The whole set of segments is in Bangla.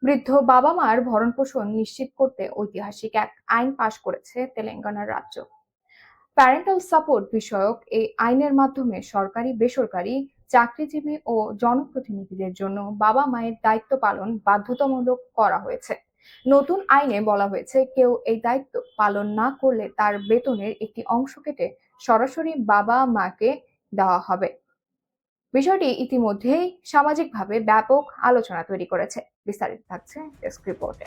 বৃদ্ধ বাবা মার ভরণপোষণ নিশ্চিত করতে ঐতিহাসিক এক আইন পাশ করেছে তেলেঙ্গানা রাজ্য। প্যারেন্টাল সাপোর্ট বিষয়ক এই আইনের মাধ্যমে সরকারি বেসরকারি চাকরিজীবী ও জনপ্রতিনিধিদের জন্য বাবা মায়ের দায়িত্ব পালন বাধ্যতামূলক করা হয়েছে। নতুন আইনে বলা হয়েছে, কেউ এই দায়িত্ব পালন না করলে তার বেতনের একটি অংশ কেটে সরাসরি বাবা মাকে দেওয়া হবে। বিষয়টি ইতিমধ্যেই সামাজিকভাবে ব্যাপক আলোচনা তৈরি করেছে। বিস্তারিত থাকছে ডেস্ক রিপোর্টে।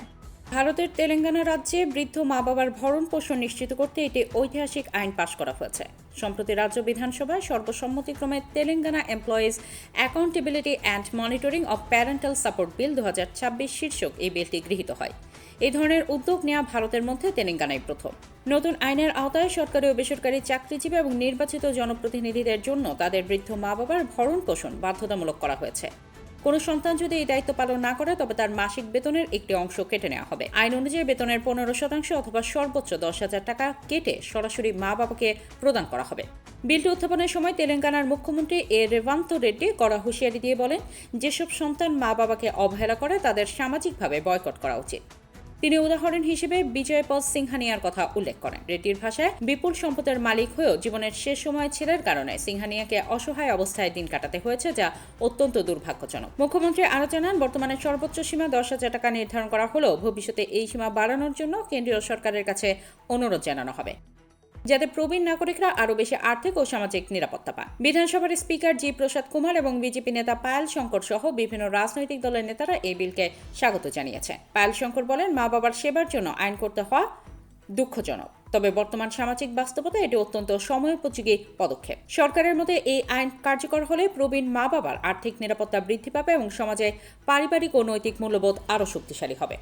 ভারতের তেলেঙ্গানা রাজ্যে বৃদ্ধ মা বাবার ভরণ পোষণ নিশ্চিত করতে একটি ঐতিহাসিক আইন পাশ করা হয়েছে। সম্প্রতি রাজ্য বিধানসভায় সর্বসম্মতিক্রমে Telangana employees accountability and monitoring of parental support bill 2026 শীর্ষক এই বিলটি গৃহীত হয়। এই ধরনের উদ্যোগ নেওয়া ভারতের মধ্যে তেলেঙ্গানাই প্রথম। নতুন আইনের আওতায় সরকারি ও বেসরকারি চাকরিজীবী এবং নির্বাচিত জনপ্রতিনিধিদের জন্য তাদের বৃদ্ধ মা বাবার ভরণ পোষণ বাধ্যতামূলক করা হয়েছে। কোনো সন্তান যদি এই দায়িত্ব পালন না করে তবে তার মাসিক বেতনের একটি অংশ কেটে নেওয়া হবে। আইন অনুযায়ী বেতনের 15% অথবা সর্বোচ্চ 10,000 টাকা কেটে সরাসরি মা বাবাকে প্রদান করা হবে। বিলটি উত্থাপনের সময় তেলেঙ্গানার মুখ্যমন্ত্রী রেভান্ত রেড্ডি কড়া হুঁশিয়ারি দিয়ে বলেন, যেসব সন্তান মা বাবাকে অবহেলা করে তাদের সামাজিকভাবে বয়কট করা উচিত। তিনি উদাহরণ হিসেবে বিজয়পদ সিংহানিয়ার কথা উল্লেখ করেন। রেড্ডির ভাষায়, বিপুল সম্পদের মালিক হয়েও জীবনের শেষ সময় ছেলের কারণে সিংহানিয়াকে অসহায় অবস্থায় দিন কাটাতে হয়েছে, যা অত্যন্ত দুর্ভাগ্যজনক। মুখ্যমন্ত্রী আরও জানান, বর্তমানে সর্বোচ্চ সীমা 10,000 টাকা নির্ধারণ করা হলেও ভবিষ্যতে এই সীমা বাড়ানোর জন্য কেন্দ্রীয় সরকারের কাছে অনুরোধ জানানো হবে, যাতে প্রবীণ নাগরিকরা আরও বেশি আর্থিক ও সামাজিক নিরাপত্তা পান। বিধানসভার স্পিকার জি প্রসাদ কুমার এবং বিজেপি নেতা পায়েল শঙ্কর সহ বিভিন্ন রাজনৈতিক দলের নেতারা এই বিলকে স্বাগত জানিয়েছেন। পায়েল শঙ্কর বলেন, মা বাবার সেবার জন্য আইন করতে হওয়া দুঃখজনক, তবে বর্তমান সামাজিক বাস্তবতা এটি অত্যন্ত সময়োপযোগী পদক্ষেপ। সরকারের মতে এই আইন কার্যকর হলে প্রবীণ মা বাবার আর্থিক নিরাপত্তা বৃদ্ধি পাবে এবং সমাজে পারিবারিক ও নৈতিক মূল্যবোধ আরও শক্তিশালী হবে।